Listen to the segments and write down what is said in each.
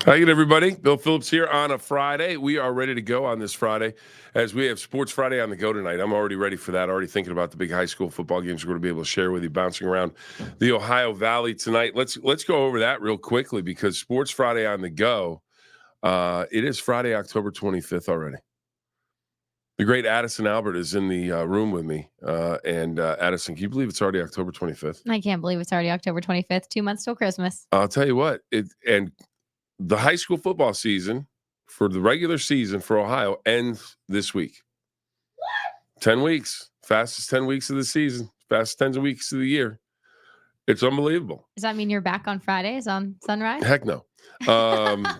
Hi again, everybody. Bill Phillips here on a Friday. We are ready to go on this Friday as we have Sports Friday on the go tonight. I'm already ready for that. Already thinking about the big high school football games we're going to be able to share with you, bouncing around the Ohio Valley tonight. Let's go over that real quickly because Sports Friday on the go. It is Friday, October 25th already. The great Addison Albert is in the room with me. And Addison, can you believe it's already October 25th? I can't believe it's already October 25th. 2 months till Christmas. I'll tell you what. The high school football season for the regular season for Ohio ends this week. 10 weeks. Fastest 10 weeks of the season. Fastest 10 weeks of the year. It's unbelievable. Does that mean you're back on Fridays on Sunrise? Heck no.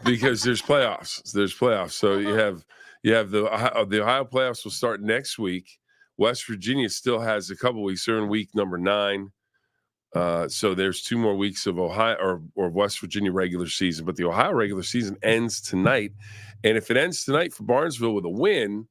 Because there's playoffs. So you have the Ohio playoffs will start next week. West Virginia still has a couple weeks. They're in week number 9. So there's 2 more weeks of Ohio or West Virginia regular season, but the Ohio regular season ends tonight. And if it ends tonight for Barnesville with a win,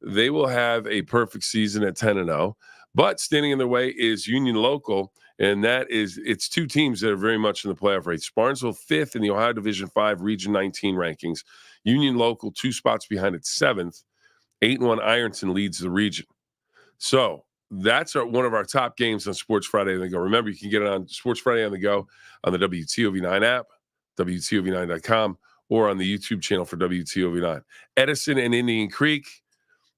they will have a perfect season at 10-0. But standing in their way is Union Local, and it's 2 teams that are very much in the playoff race. Barnesville 5th in the Ohio Division 5 Region 19 rankings. Union Local 2 spots behind it 7th. 8-1 Ironton leads the region. So that's one of our top games on Sports Friday on the Go. Remember, you can get it on Sports Friday on the Go on the WTOV9 app, WTOV9.com, or on the YouTube channel for WTOV9. Edison and Indian Creek,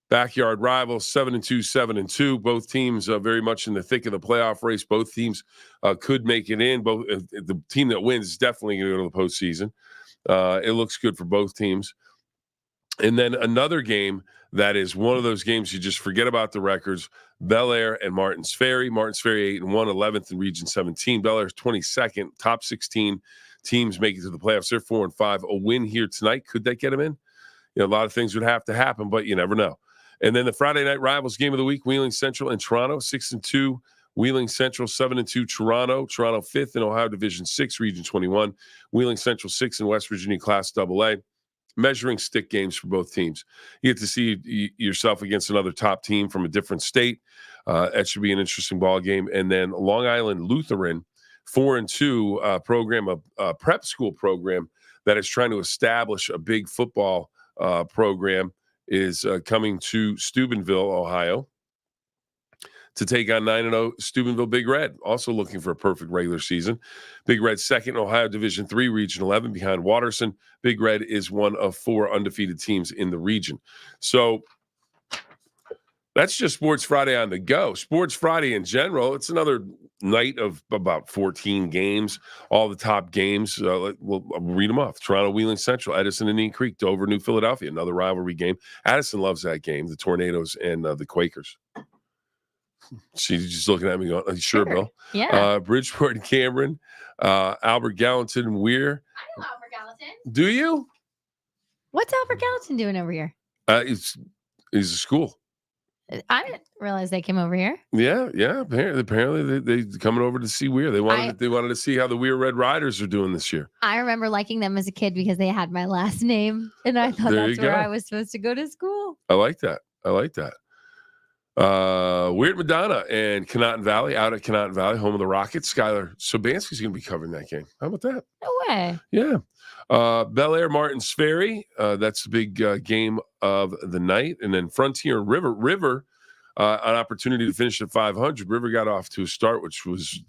backyard rivals, 7-2, 7-2. Both teams very much in the thick of the playoff race. Both teams could make it in. The team that wins is definitely going to go to the postseason. It looks good for both teams. And then another game that is one of those games you just forget about the records, Bel Air and Martins Ferry. Martins Ferry 8-1, 11th in Region 17. Bel Air's 22nd. Top 16 teams make it to the playoffs. They're 4-5. A win here tonight, could that get them in? A lot of things would have to happen, but you never know. And then the Friday night rivals game of the week, Wheeling Central and Toronto, 6-2. Wheeling Central 7-2. Toronto 5th in Ohio Division 6, Region 21. Wheeling Central 6th in West Virginia Class AA. Measuring stick games for both teams. You get to see yourself against another top team from a different state. That should be an interesting ball game. And then Long Island Lutheran, 4-2 program, a prep school program that is trying to establish a big football program, is coming to Steubenville, Ohio, to take on 9-0 Steubenville Big Red, also looking for a perfect regular season. Big Red second in Ohio Division 3, Region 11, behind Watterson. Big Red is one of 4 undefeated teams in the region. So that's just Sports Friday on the go. Sports Friday in general, it's another night of about 14 games, all the top games. We'll read them off. Toronto, Wheeling Central, Edison, Indian Creek, Dover, New Philadelphia, another rivalry game. Addison loves that game, the Tornadoes and the Quakers. She's just looking at me going, sure, Bill. Yeah. Bridgeport and Cameron, Albert Gallatin and Weir. I know Albert Gallatin. Do you? What's Albert Gallatin doing over here? He's a school. I didn't realize they came over here. Yeah. Apparently they coming over to see Weir. They wanted to see how the Weir Red Riders are doing this year. I remember liking them as a kid because they had my last name, and I thought that's where I was supposed to go to school. I like that. Weird Madonna and Canotton Valley, out at Canotton Valley, home of the Rockets. Skylar Sobanski's going to be covering that game. How about that? No way. Yeah. Bel Air, Martins Ferry. That's the big game of the night. And then Frontier and River, an opportunity to finish at 500. River got off to a start, which was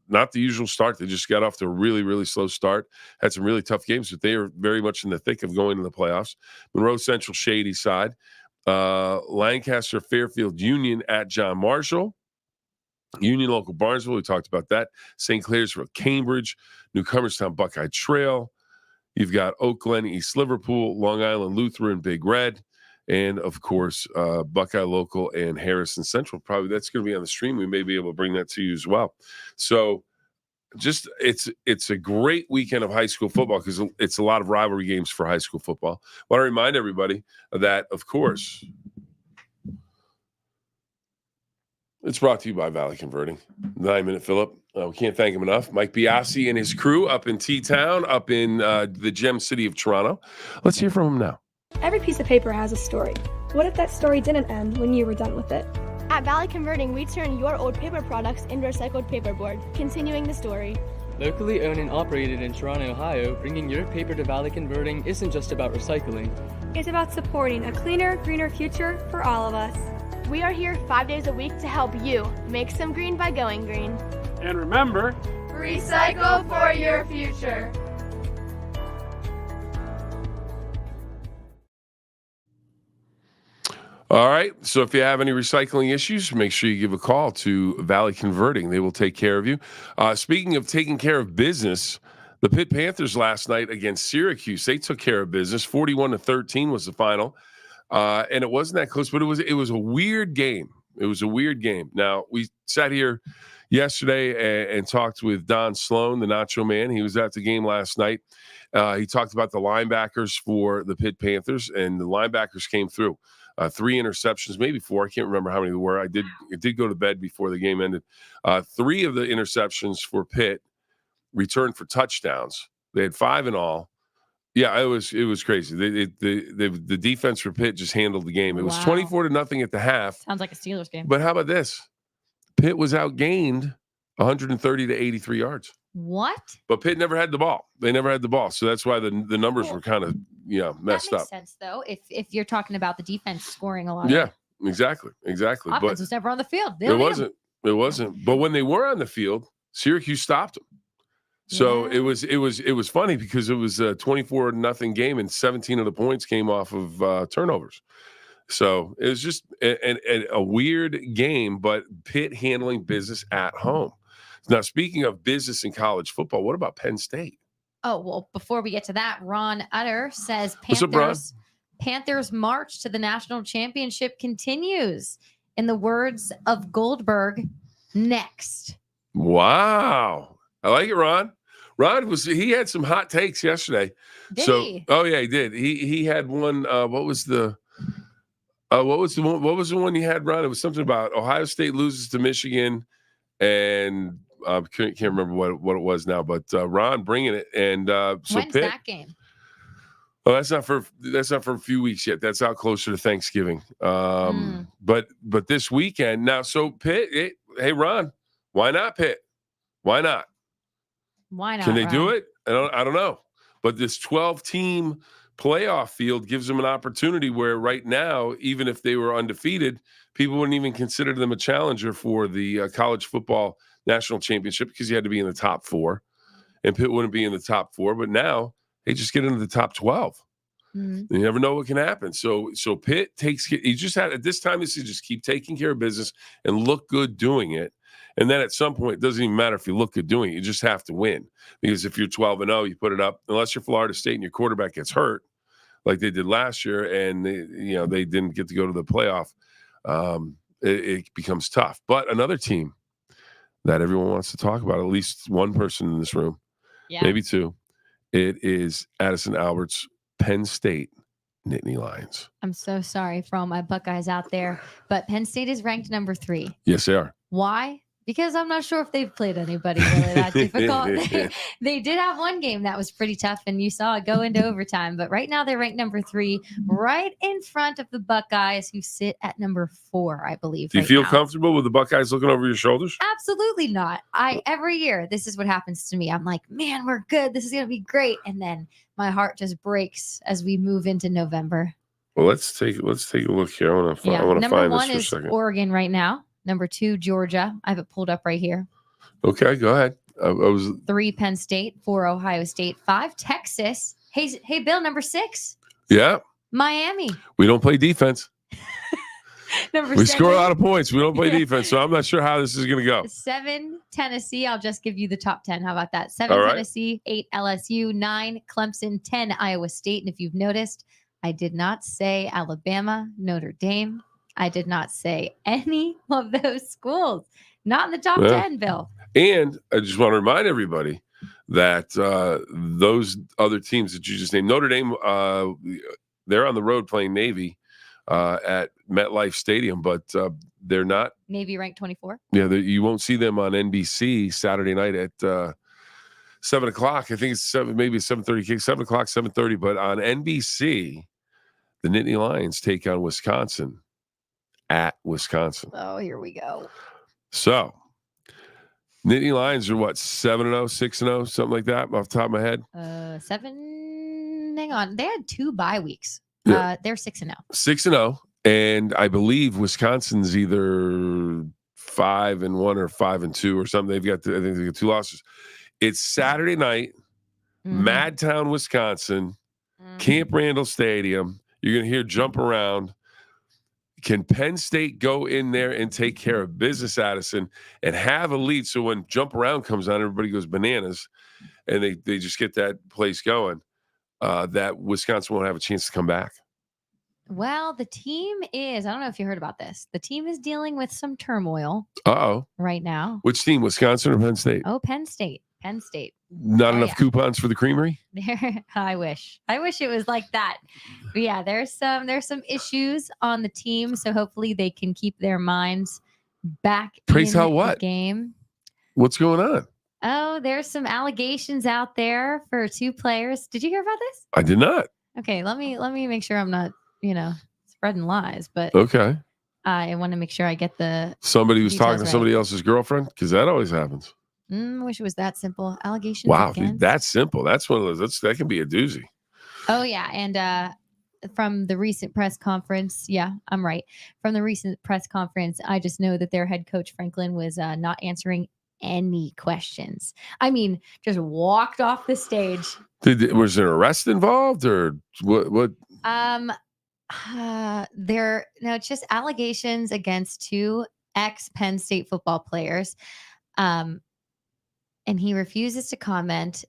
not the usual start. They just got off to a really, really slow start. Had some really tough games, but they are very much in the thick of going to the playoffs. Monroe Central, Shady Side. Lancaster, Fairfield, Union at John Marshall. Union Local Barnesville, we talked about that. St. Clairsville, Cambridge. New Comerstown, Buckeye Trail. You've got Oak Glen, East Liverpool, Long Island Lutheran, Big Red. And, of course, Buckeye Local and Harrison Central. Probably that's going to be on the stream. We may be able to bring that to you as well. So just it's a great weekend of high school football because it's a lot of rivalry games for high school football. I want to remind everybody that, of course, it's brought to you by Valley Converting. 9-minute Phill-Up. We can't thank him enough. Mike Biasi and his crew up in T-Town, up in the gem city of Toronto. Let's hear from him now. Every piece of paper has a story. What if that story didn't end when you were done with it? At Valley Converting, we turn your old paper products into recycled paperboard, continuing the story. Locally owned and operated in Toronto, Ohio, bringing your paper to Valley Converting isn't just about recycling. It's about supporting a cleaner, greener future for all of us. We are here 5 days a week to help you make some green by going green. And remember, recycle for your future. All right. So if you have any recycling issues, make sure you give a call to Valley Converting. They will take care of you. Speaking of taking care of business, the Pitt Panthers last night against Syracuse, they took care of business. 41-13 was the final. And it wasn't that close, but it was a weird game. It was a weird game. Now, we sat here yesterday and talked with Don Sloan, the Nacho Man. He was at the game last night. He talked about the linebackers for the Pitt Panthers, and the linebackers came through. 3 interceptions, maybe 4. I can't remember how many there were. I did go to bed before the game ended. 3 of the interceptions for Pitt returned for touchdowns. They had 5 in all. Yeah, it was crazy. The defense for Pitt just handled the game. It was 24-0 at the half. Sounds like a Steelers game. But how about this? Pitt was outgained 130 to 83 yards. What? But Pitt never had the ball. They never had the ball. So that's why the numbers were kind of messed that makes up. sense, though, if you're talking about the defense scoring a lot. Yeah, exactly. Offense was never on the field. It wasn't. But when they were on the field, Syracuse stopped them. So it was funny because it was a 24-0 game, and 17 of the points came off of turnovers. So it was just a weird game, but Pitt handling business at home. Now, speaking of business in college football, what about Penn State? Oh, well, before we get to that, Ron Utter says What's up, Ron? Panthers march to the national championship continues. In the words of Goldberg, next. Wow. I like it, Ron. Ron he had some hot takes yesterday. Did he? Oh yeah, he did. He had one. What was the one you had, Ron? It was something about Ohio State loses to Michigan, and can't remember what it was now. But Ron bringing it, and so when's Pitt, that game? Oh, that's not for a few weeks yet. That's out closer to Thanksgiving. But this weekend now. So Pitt, hey Ron, why not Pitt? Why not? Why not? Can they Ron? do it? I don't know. But this 12-team playoff field gives them an opportunity where right now, even if they were undefeated, people wouldn't even consider them a challenger for the college football national championship because you had to be in the top 4, and Pitt wouldn't be in the top 4. But now they just get into the top 12. Mm-hmm. You never know what can happen. So Pitt you just had at this time this is just keep taking care of business and look good doing it. And then at some point, it doesn't even matter if you look good doing it. You just have to win. Because if you're 12-0, you put it up, unless you're Florida State and your quarterback gets hurt, like they did last year, and they didn't get to go to the playoff, it becomes tough. But another team that everyone wants to talk about, at least one person in this room, maybe 2, it is Addison Albert's Penn State Nittany Lions. I'm so sorry for all my Buckeyes out there, but Penn State is ranked number 3. Yes, they are. Why? Because I'm not sure if they've played anybody really that difficult. They did have one game that was pretty tough, and you saw it go into overtime. But right now they're ranked number 3, right in front of the Buckeyes, who sit at number 4, I believe. Do you feel comfortable with the Buckeyes looking over your shoulders? Absolutely not. Every year, this is what happens to me. I'm like, man, we're good. This is going to be great. And then my heart just breaks as we move into November. Well, let's take a look here. I want to find this for a second. Number 1 is Oregon right now. Number 2, Georgia. I have it pulled up right here. Okay, go ahead. I was 3, Penn State. 4, Ohio State. 5, Texas. Hey, Bill, number 6. Yeah. Miami. We don't play defense. Number we 7. score a lot of points. We don't play defense, so I'm not sure how this is going to go. 7, Tennessee. I'll just give you the top 10. How about that? 7, All right. Tennessee. 8, LSU. 9, Clemson. 10, Iowa State. And if you've noticed, I did not say Alabama, Notre Dame. I did not say any of those schools. Not in the top 10, Bill. And I just want to remind everybody that those other teams that you just named, Notre Dame, they're on the road playing Navy at MetLife Stadium, but they're not. Navy ranked 24. Yeah, you won't see them on NBC Saturday night at 7 o'clock. I think it's maybe 7:30 kick, 7 o'clock, 7:30. But on NBC, the Nittany Lions take on Wisconsin. At Wisconsin. Oh, here we go. So Nittany Lions are what, 7-0, 6-0, something like that, off the top of my head. 7. Hang on, they had 2 bye weeks. Yeah. They're 6-0. 6-0, and I believe Wisconsin's either 5-1 or 5-2 or something. I think they got 2 losses. It's Saturday night, Madtown, Wisconsin, Camp Randall Stadium. You're going to hear jump around. Can Penn State go in there and take care of business, Addison, and have a lead? So when jump around comes on, everybody goes bananas, and they just get that place going. That Wisconsin won't have a chance to come back. Well, the team is, I don't know if you heard about this. The team is dealing with some turmoil right now. Which team, Wisconsin or Penn State? Oh, Penn State. Penn State. Not enough coupons for the creamery? I wish it was like that. But yeah, there's some issues on the team. So hopefully they can keep their minds back in the game. What's going on? Oh, there's some allegations out there for 2 players. Did you hear about this? I did not. Okay, let me make sure I'm not, spreading lies, but okay. I want to make sure I get the somebody was talking to right. somebody else's girlfriend, because that always happens. Wish it was that simple. Allegations. Wow, that's simple. That's one of those. That can be a doozy. Oh yeah, and from the recent press conference, yeah, I'm right. From the recent press conference, I just know that their head coach Franklin was not answering any questions. I mean, just walked off the stage. Was there an arrest involved, or what? It's just allegations against 2 ex-Penn State football players. And he refuses to comment.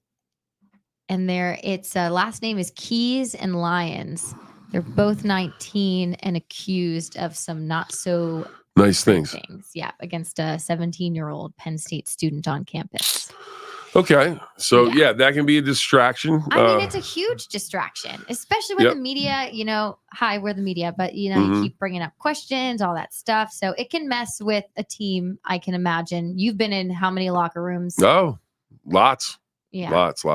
And its last name is Keys and Lyons. They're both 19 and accused of some not so nice things. Yeah, against a 17-year-old Penn State student on campus. Okay, so yeah, that can be a distraction. I mean, it's a huge distraction, especially when the media, we're the media, but you keep bringing up questions, all that stuff. So it can mess with a team. I can imagine. You've been in how many locker rooms? Oh, lots. Yeah, lots.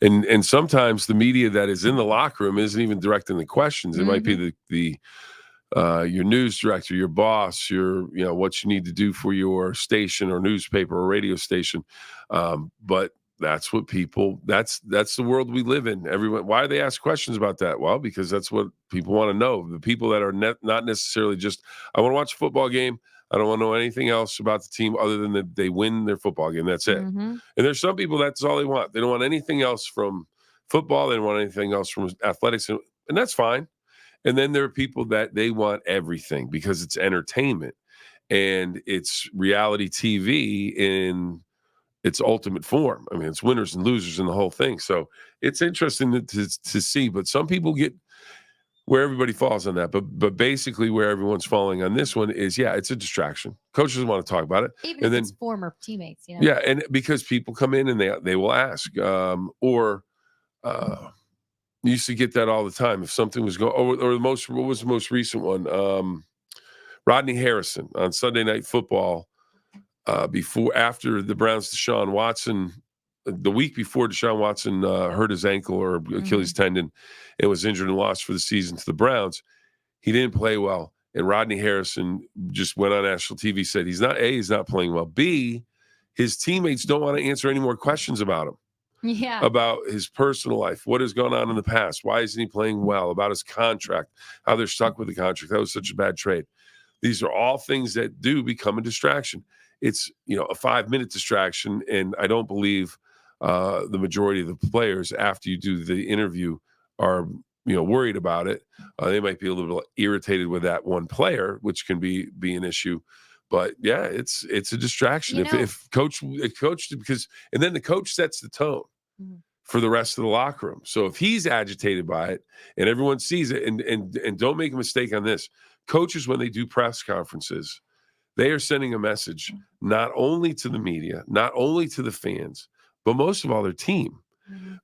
And sometimes the media that is in the locker room isn't even directing the questions. It might be the your news director, your boss, what you need to do for your station or newspaper or radio station. But that's what that's the world we live in. Everyone, why do they ask questions about that? Well, because that's what people want to know. The people that are not necessarily just, I want to watch a football game. I don't want to know anything else about the team other than that they win their football game. That's it. And there's some people, that's all they want. They don't want anything else from football. They don't want anything else from athletics. And that's fine. And then there are people that they want everything because it's entertainment and it's reality TV in its ultimate form. I mean, it's winners and losers and the whole thing. So it's interesting to see. But some people get where everybody falls on that. But basically where everyone's falling on this one is, it's a distraction. Coaches want to talk about it. Even if it's former teammates. Yeah, and because people come in and they will ask. You used to get that all the time. If something was going, what was the most recent one? Rodney Harrison on Sunday Night Football, after the Browns, Deshaun Watson, the week before Deshaun Watson hurt his ankle or Achilles tendon and was injured and lost for the season to the Browns. He didn't play well. And Rodney Harrison just went on national TV, said he's not playing well. B, his teammates don't want to answer any more questions about him. Yeah. About his personal life, what has gone on in the past, why isn't he playing well, about his contract, how they're stuck with the contract, that was such a bad trade. These are all things that do become a distraction. It's a 5-minute distraction, and I don't believe the majority of the players after you do the interview are worried about it. They might be a little irritated with that one player, which can be an issue. But yeah, it's a distraction. If coach, because and then the coach sets the tone for the rest of the locker room. So if he's agitated by it and everyone sees it, and don't make a mistake on this, coaches, when they do press conferences, they are sending a message not only to the media, not only to the fans, but most of all their team.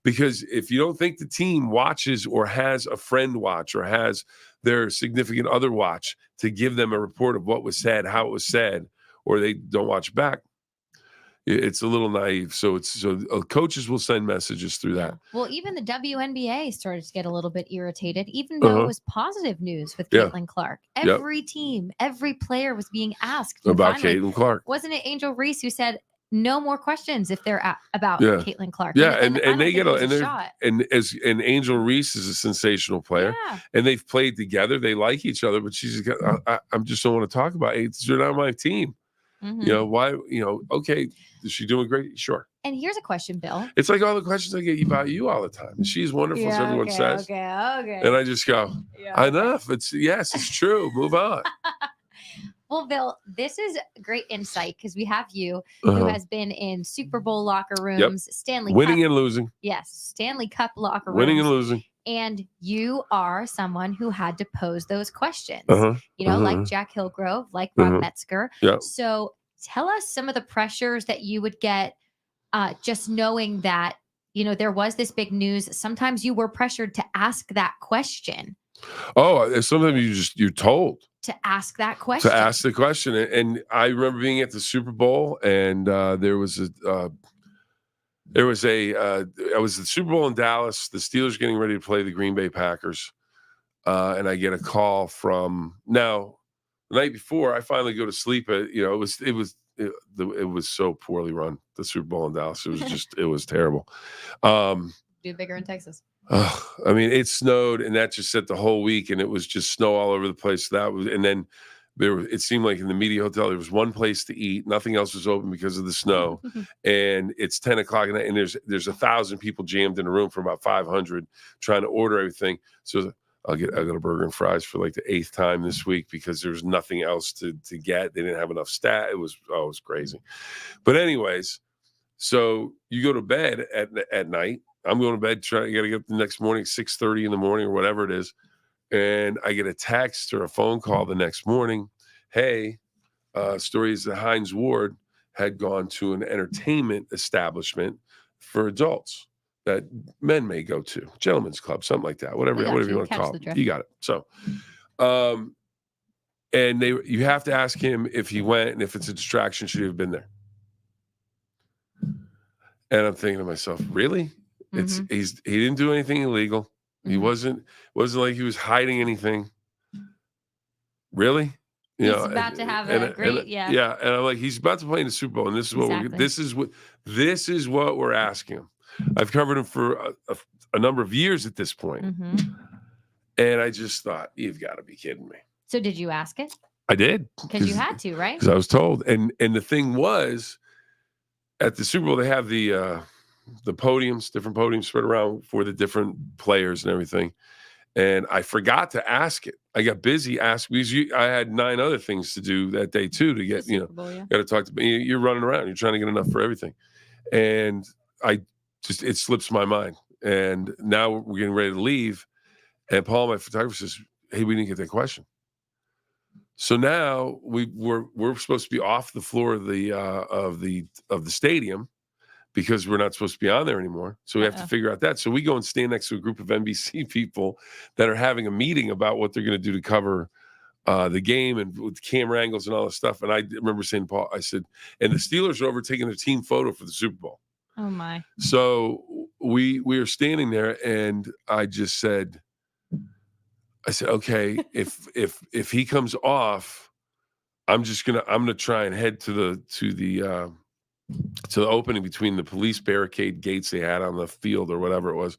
Because if you don't think the team watches or has a friend watch or has their significant other watch to give them a report of what was said, how it was said, or they don't watch back, it's a little naive. So coaches will send messages through that. Well, even the WNBA started to get a little bit irritated, even though it was positive news with Yeah. Caitlin Clark. Yep. Every team, every player was being asked and About finally, Caitlin Clark. Wasn't it Angel Reese who said no more questions if they're about Yeah. Caitlin Clark? Yeah, and I don't they think get it was a shot. and Angel Reese is a sensational player, Yeah. and they've played together. They like each other, but she's I'm just don't want to talk about it. They're not my team. Mhm. You know why? You know, okay, is she doing great? Sure. And here's a question, Bill. It's like all the questions I get about you all the time. And she's wonderful, as everyone says. Okay. And I just go, Yeah, enough. It's true. Move on. Well, Bill, this is great insight because we have you who Uh-huh. has been in Super Bowl locker rooms, Stanley Winning Cup, and losing. yes, Stanley Cup locker rooms. Winning and losing. And you are someone who had to pose those questions, Uh-huh. you know, like Jack Hillgrove, like Rob Metzger. Yeah. So tell us some of the pressures that you would get just knowing that, you know, there was this big news. Sometimes you were pressured to ask that question. Oh, sometimes you're told To ask that question. to ask the question. And I remember being at the Super Bowl, and I was the Super Bowl in Dallas. The Steelers getting ready to play the Green Bay Packers, and I get a call from the night before. I finally go to sleep. It was so poorly run, the Super Bowl in Dallas. It was just it was terrible. Do bigger in Texas. I mean, it snowed, and that just set the whole week, and it was just snow all over the place. And then it seemed like in the media hotel there was one place to eat, nothing else was open because of the snow, and it's 10 o'clock at night, and there's 1,000 people jammed in a room for about 500 trying to order everything. So I got a burger and fries for like the 8th time this week because there's nothing else to get. They didn't have enough stat. It was crazy. But anyways, so you go to bed at night. I'm going to bed. I got to get up the next morning, 6:30 in the morning or whatever it is. And I get a text or a phone call the next morning. Hey, story is that Hines Ward had gone to an entertainment establishment for adults that men may go to, gentlemen's club, something like that, whatever you want to call it. You got it. So, and you have to ask him if he went, and if it's a distraction, should he have been there? And I'm thinking to myself, really? He didn't do anything illegal. He wasn't like he was hiding anything. Really? He's about to have a great, yeah. And I'm like, he's about to play in the Super Bowl, and this is what we're asking him. I've covered him for a number of years at this point. And I just thought, you've got to be kidding me. So did you ask it? I did. Because you had to, right? Because I was told. And the thing was, at the Super Bowl, they have the podiums, different podiums spread around for the different players and everything. And I forgot to ask it. I got busy asking because I had 9 other things to do that day too to get, got to talk to me. You're running around. You're trying to get enough for everything. And it slips my mind. And now we're getting ready to leave. And Paul, my photographer, says, hey, we didn't get that question. So now we're supposed to be off the floor of the stadium because we're not supposed to be on there anymore. So we have to figure out that. So we go and stand next to a group of NBC people that are having a meeting about what they're going to do to cover the game and with camera angles and all this stuff. And I remember saying to Paul, I said, and the Steelers are over taking their team photo for the Super Bowl. Oh my. So we are standing there, and I said, okay, if he comes off, I'm gonna try and head to the opening between the police barricade gates they had on the field or whatever it was.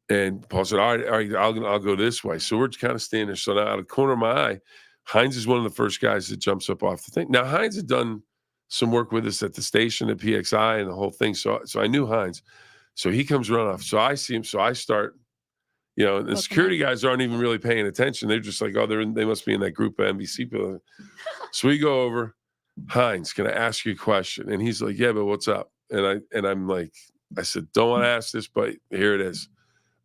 And Paul said, all right, I'll go this way. So we're kind of standing there. So now out of the corner of my eye, Hines is one of the first guys that jumps up off the thing. Now Hines had done some work with us at the station at PXI and the whole thing. So I knew Hines. So he comes running off. So I see him. So I start, the security guys aren't even really paying attention. They're just like, oh, they must be in that group of NBC people. So we go over. Hines, can I ask you a question? And he's like, yeah, but what's up? And I'm like, I said, don't want to ask this, but here it is.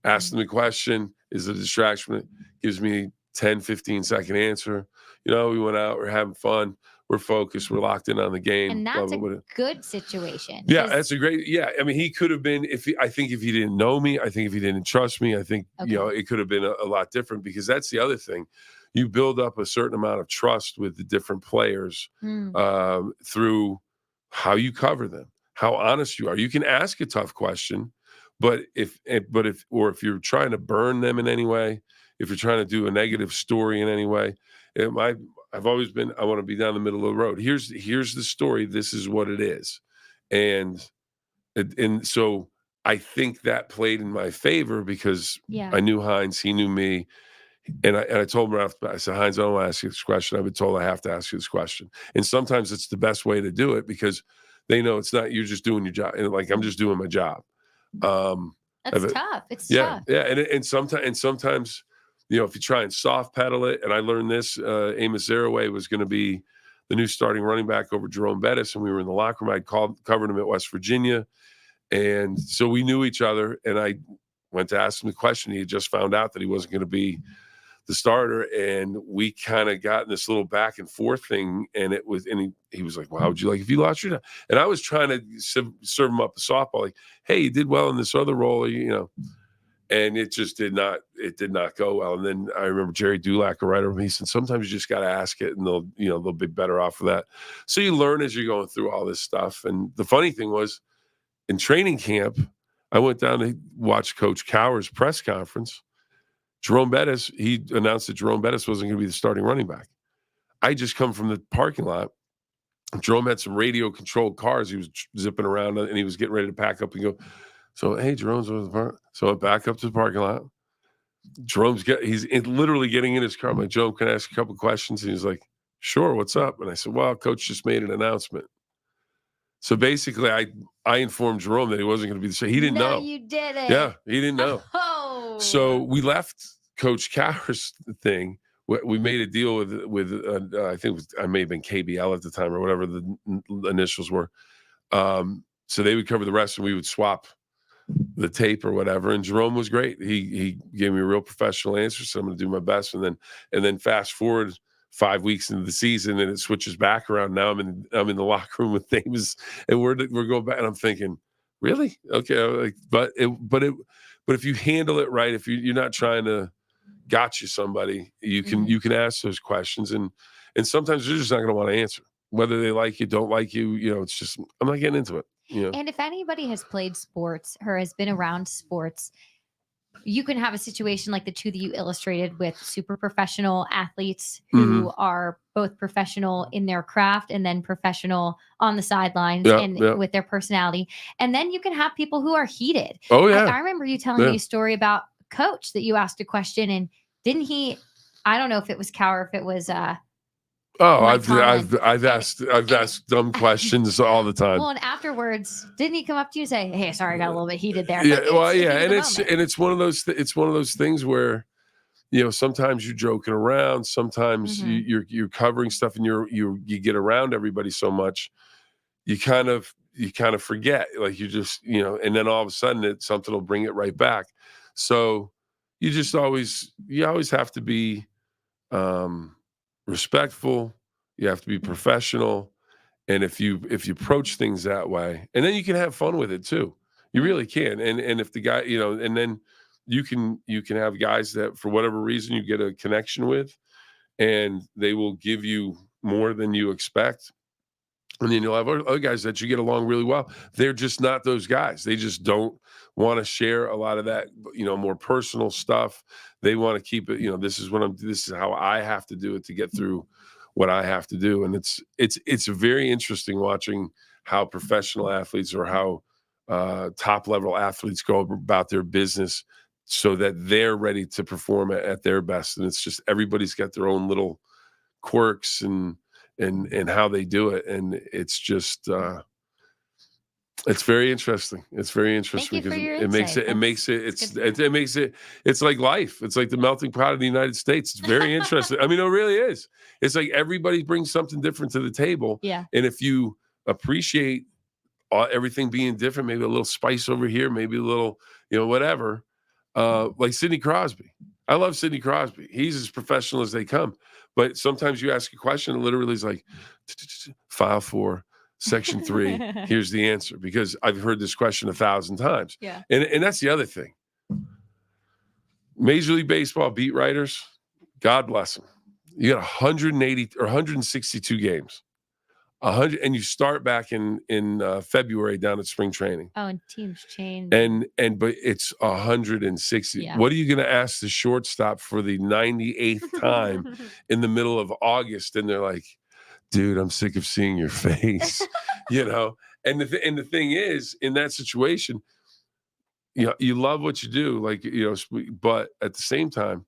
Ask them the question. Is it a distraction? It gives me 10, 15-second answer. We went out, we're having fun. We're focused. We're locked in on the game. And that's a good situation. Yeah, that's a great. Yeah, I mean, he could have been. I think if he didn't know me, I think if he didn't trust me, I think it could have been a lot different. Because that's the other thing, you build up a certain amount of trust with the different players through how you cover them, how honest you are. You can ask a tough question, but if you're trying to burn them in any way, if you're trying to do a negative story in any way, I've always been, I want to be down the middle of the road. Here's the story. This is what it is. And so I think that played in my favor because Yeah. I knew Hines, he knew me. And I told him, I said, Hines, I don't want to ask you this question. I've been told I have to ask you this question. And sometimes it's the best way to do it because they know it's not, you're just doing your job. And like, I'm just doing my job. That's tough. It's yeah, tough. yeah. And sometimes, you know, if you try and soft pedal it, and I learned this, Amos Zaraway was going to be the new starting running back over Jerome Bettis. And we were in the locker room. I covered him at West Virginia. And so we knew each other. And I went to ask him the question. He had just found out that he wasn't going to be the starter, and we kind of got in this little back and forth thing, and he was like, well, how would you like if you lost your job? And I was trying to serve him up a softball, like, hey, you did well in this other role, you know, and it just did not go well. And then I remember Jerry Dulac, a writer, he said, sometimes you just got to ask it, and they'll be better off for that. So you learn as you're going through all this stuff. And the funny thing was, in training camp, I went down to watch Coach Cowher's press conference. Jerome Bettis, he announced that Jerome Bettis wasn't going to be the starting running back. I just come from the parking lot. Jerome had some radio-controlled cars. He was zipping around, and he was getting ready to pack up and go. So, hey, Jerome's over the park. So I back up to the parking lot. He's literally getting in his car. I'm like, Jerome, can I ask a couple questions? And he's like, sure, what's up? And I said, well, Coach just made an announcement. So basically, I informed Jerome that he wasn't going to be the same. He didn't know. You didn't. Yeah, he didn't know. Oh. So we left Coach Cowher's thing. We made a deal with I think I may have been KBL at the time or whatever the initials were. So they would cover the rest, and we would swap the tape or whatever. And Jerome was great. He gave me a real professional answer. So I'm going to do my best. And then fast forward 5 weeks into the season, and it switches back around. Now I'm in the locker room with Amos, and we're going back. And I'm thinking, really? Okay, but if you handle it right, if you're not trying to gotcha somebody, you can ask those questions, and sometimes they're just not going to want to answer, whether they like you, don't like you. You know, it's just, I'm not getting into it. You know? And if anybody has played sports or has been around sports, you can have a situation like the two that you illustrated with super professional athletes who are both professional in their craft and then professional on the sidelines with their personality. And then you can have people who are heated. Oh yeah. I remember you telling me a story about Coach that you asked a question, and didn't he, I don't know if it was Cowher, if it was I've asked dumb questions all the time. Well, and afterwards, didn't he come up to you and say, "Hey, sorry, I got a little bit heated there"? Yeah, and it's one of those things where, you know, sometimes you're joking around, sometimes you're covering stuff, and you get around everybody so much, you kind of forget, like you just, you know, and then all of a sudden something will bring it right back. So you always have to be respectful. You have to be professional, and if you approach things that way, and then you can have fun with it too. You really can. And if the guy, you know, and then you can have guys that for whatever reason you get a connection with, and they will give you more than you expect. And then you'll have other guys that you get along really well. They're just not those guys. They just don't want to share a lot of that, you know, more personal stuff. They want to keep it, you know, this is how I have to do it to get through what I have to do. And it's very interesting watching how professional athletes or how top level athletes go about their business so that they're ready to perform at their best. And it's just, everybody's got their own little quirks and how they do it, and it's just it's very interesting. It's very interesting because it's like life. It's like the melting pot of the United States. It's very interesting. I mean, it really is. It's like everybody brings something different to the table. Yeah. And if you appreciate everything being different, maybe a little spice over here, maybe a little, you know, whatever. Like Sidney Crosby. I love Sidney Crosby. He's as professional as they come. But sometimes you ask a question and literally is like, file 4, section 3, here's the answer. Because I've heard this question 1,000 times. Yeah. And that's the other thing. Major League Baseball beat writers, God bless them. You got 180 or 162 games. 100, and you start back in February down at spring training. Oh, and teams change. But it's 160. Yeah. What are you going to ask the shortstop for the 98th time in the middle of August? And they're like, dude, I'm sick of seeing your face, you know? And the thing is, in that situation, you know, you love what you do, like, you know, but at the same time,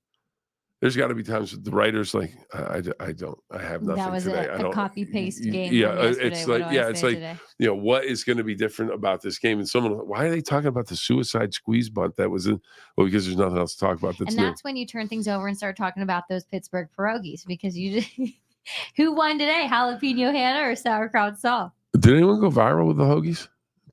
there's got to be times that the writer's like, I have nothing That was today. a copy paste game. Yeah, from yesterday. it's What like, do I it's say like, today? you know, what is going to be different about this game? And someone, why are they talking about the suicide squeeze bunt that was in? Well, because there's nothing else to talk about. And that's when you turn things over and start talking about those Pittsburgh pierogies, because you just, who won today, jalapeno Hannah or sauerkraut Saul? Did anyone go viral with the hoagies,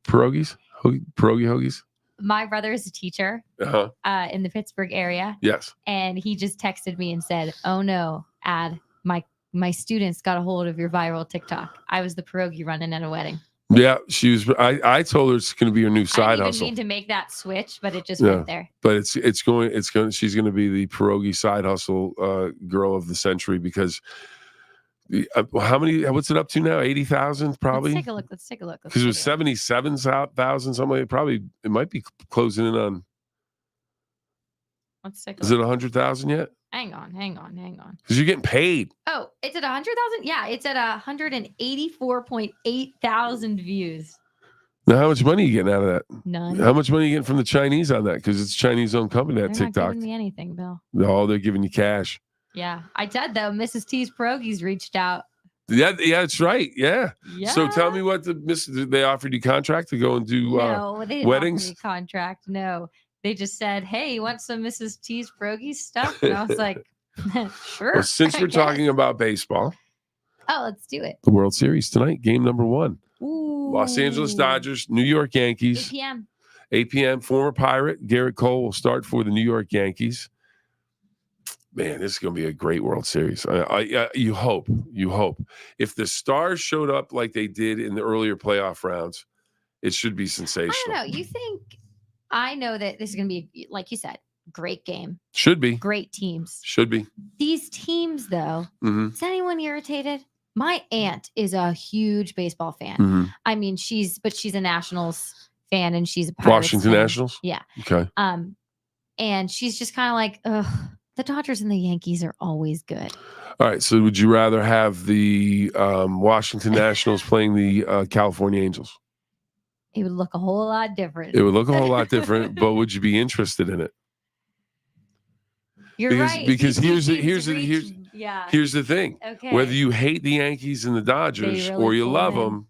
pierogi hoagies? My brother is a teacher in the Pittsburgh area. Yes. And he just texted me and said, "Oh no, my students got a hold of your viral TikTok. I was the pierogi running at a wedding." Yeah, she was. I told her it's going to be her new side I didn't hustle. even mean to make that switch, but it just went there. But it's going. She's going to be the pierogi side hustle girl of the century, because how many? What's it up to now? 80,000 probably. Let's take a look. Because it was 77,000 something. It might be closing in on. Let's take a look. Is it 100,000 yet? Hang on. Because you're getting paid. Oh, it's at 100,000. Yeah, it's at 184.8 thousand views. Now, how much money are you getting out of that? None. How much money are you getting from the Chinese on that? Because it's a Chinese-owned company, that They're TikTok. not giving me anything, Bill. No, they're giving you cash. Yeah, I said though, Mrs. T's Pierogies reached out. Yeah, that's right. Yeah. Yeah. So tell me what they offered you contract to go and do No, they didn't weddings? offer me contract. No, they just said, "Hey, you want some Mrs. T's Pierogies stuff?" And I was like, "Sure." Well, since I we're guess. talking about baseball, Oh, let's do it. the World Series tonight, game number 1. Ooh. Los Angeles Dodgers, New York 8 Yankees. p.m. 8 p.m. Former Pirate Garrett Cole will start for the New York Yankees. Man, this is going to be a great World Series. You hope. If the Stars showed up like they did in the earlier playoff rounds, it should be sensational. I don't know. You think? I know that this is going to be, like you said, great game. Should be. Great teams. Should be. These teams, though, is anyone irritated? My aunt is a huge baseball fan. Mm-hmm. I mean, she's a Nationals fan, and she's a Pirates Washington fan. Nationals? Yeah. Okay. And she's just kind of like, ugh, the Dodgers and the Yankees are always good. All right. So would you rather have the Washington Nationals playing the California Angels? It would look a whole lot different. It would look a whole lot different, but would you be interested in it? You're right. Because here's the thing. Okay. Whether you hate the Yankees and the Dodgers really or you pull love in. them,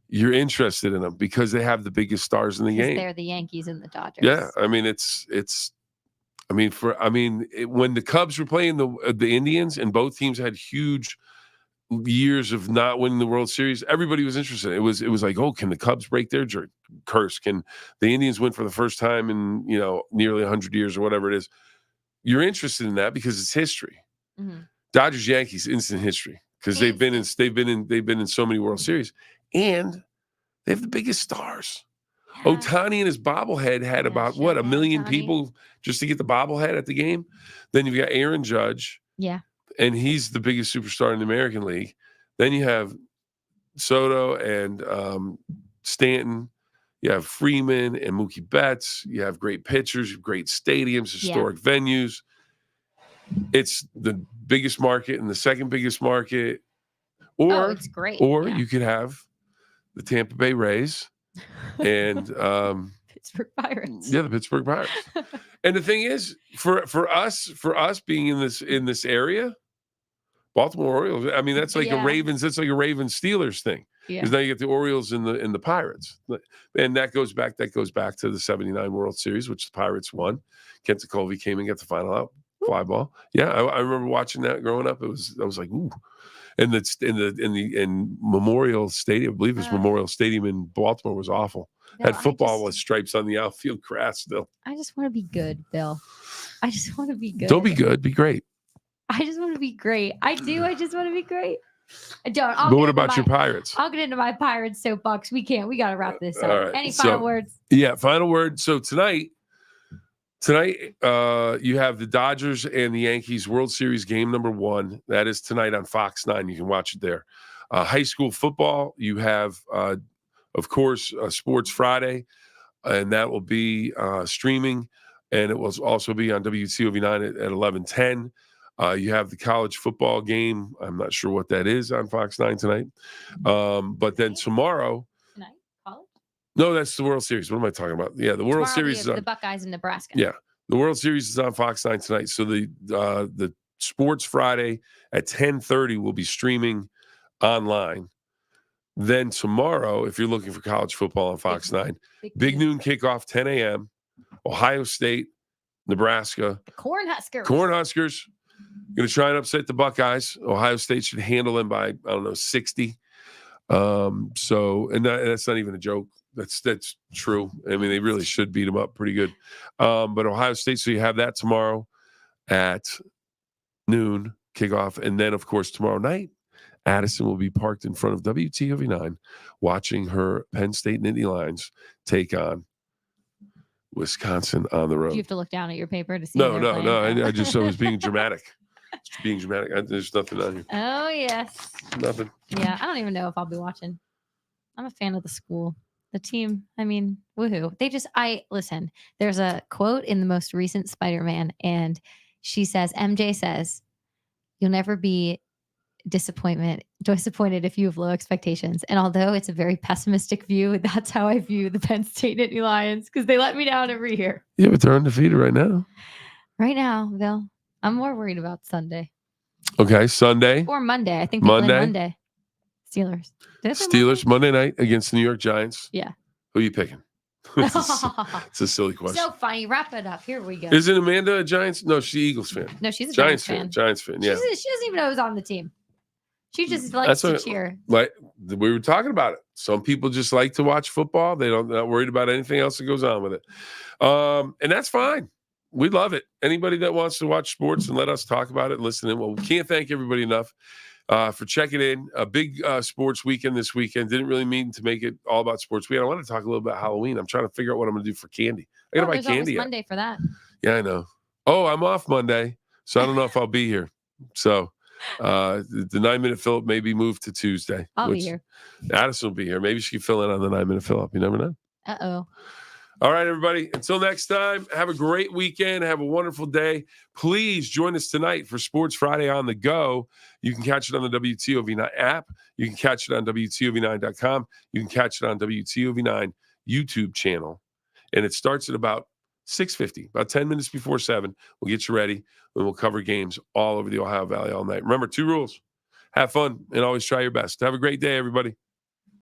you're interested in them because they have the biggest stars in the game. They're the Yankees and the Dodgers. Yeah, I mean when the Cubs were playing the Indians and both teams had huge years of not winning the World Series, everybody was interested. It was like, oh, can the Cubs break their curse? Can the Indians win for the first time in nearly 100 years or whatever it is? You're interested in that because it's history. Mm-hmm. Dodgers Yankees, instant history, because they've been in so many World Series, and they have the biggest stars. Yeah. Ohtani and his bobblehead had about a million people just to get the bobblehead at the game. Then you've got Aaron Judge, and he's the biggest superstar in the American League. Then you have Soto and Stanton. You have Freeman and Mookie Betts. You have great pitchers, great stadiums, historic venues. It's the biggest market and the second biggest market. Or it's great. Or you could have the Tampa Bay Rays and Pittsburgh Pirates. Yeah, the Pittsburgh Pirates. And the thing is, for us being in this area, Baltimore Orioles. I mean, that's like a Ravens. That's like a Ravens Steelers thing. Because now you get the Orioles and the Pirates, and that goes back to the '79 World Series, which the Pirates won. Kent Tekulve came and got the final out fly ball. Yeah, I remember watching that growing up. I was like, ooh. And that's in Memorial Stadium, I believe it was Memorial Stadium in Baltimore, was awful. No, had football with stripes on the outfield grass still. I just want to be good, Bill. I just want to be good. Don't be good. Be great. I just want to be great. I do. I just want to be great. I don't. But what about your Pirates? I'll get into my Pirates soapbox. We got to wrap this up. Right. Any final words? Yeah, final word. So tonight, you have the Dodgers and the Yankees World Series game number 1. That is tonight on Fox 9. You can watch it there. High school football, you have, of course, Sports Friday, and that will be streaming, and it will also be on WTOV9 at 11:10. You have the college football game. I'm not sure what that is on Fox 9 tonight. But then tomorrow, Tonight, college? no, that's the World Series. What am I talking about? Yeah, the World Tomorrow Series is on. the Buckeyes in Nebraska. Yeah, the World Series is on Fox 9 tonight. So the Sports Friday at 10:30 will be streaming online. Then tomorrow, if you're looking for college football on Fox 9, big noon kickoff, 10 a.m. Ohio State, Nebraska. The Cornhuskers. Cornhuskers going to try and upset the Buckeyes. Ohio State should handle them by, I don't know, 60. That's not even a joke. That's true. I mean, they really should beat them up pretty good. But Ohio State, so you have that tomorrow at noon kickoff. And then, of course, tomorrow night, Addison will be parked in front of WTOV9 watching her Penn State Nittany Lions take on Wisconsin on the road. Do you have to look down at your paper to see? No. I was being dramatic. There's nothing on here. Oh, yes. Nothing. Yeah, I don't even know if I'll be watching. I'm a fan of the school. The team, I mean, woohoo. Listen, there's a quote in the most recent Spider-Man, and MJ says, you'll never be disappointed if you have low expectations. And although it's a very pessimistic view, that's how I view the Penn State Nittany Lions, because they let me down every year. Yeah, but they're undefeated right now. Right now, Bill, I'm more worried about Sunday. Okay, Sunday. Or Monday. I think they play Monday. Steelers. Steelers Monday night against the New York Giants. Yeah. Who are you picking? It's a silly question. So funny. Wrap it up. Here we go. Isn't Amanda a Giants? No, she's an Eagles fan. No, she's a Giants fan. Giants fan. Yeah. She doesn't even know who's on the team. She just likes to cheer. Like we were talking about it. Some people just like to watch football. They're not worried about anything else that goes on with it. And that's fine. We love it. Anybody that wants to watch sports and let us talk about it and listen in. Well, we can't thank everybody enough for checking in. A big sports weekend this weekend. Didn't really mean to make it all about sports weekend. I want to talk a little about Halloween. I'm trying to figure out what I'm going to do for candy. I got to buy candy. Monday for that. Yeah, I know. Oh, I'm off Monday, so I don't know if I'll be here. So the 9-minute Phill-Up may be moved to Tuesday. I'll be here. Addison will be here. Maybe she can fill in on the 9-minute Phill-Up. You never know. Uh-oh. All right, everybody. Until next time, have a great weekend. Have a wonderful day. Please join us tonight for Sports Friday on the Go. You can catch it on the WTOV9 app. You can catch it on WTOV9.com. You can catch it on WTOV9 YouTube channel. And it starts at about 6:50, about 10 minutes before 7. We'll get you ready, and we'll cover games all over the Ohio Valley all night. Remember, 2 rules. Have fun, and always try your best. Have a great day, everybody.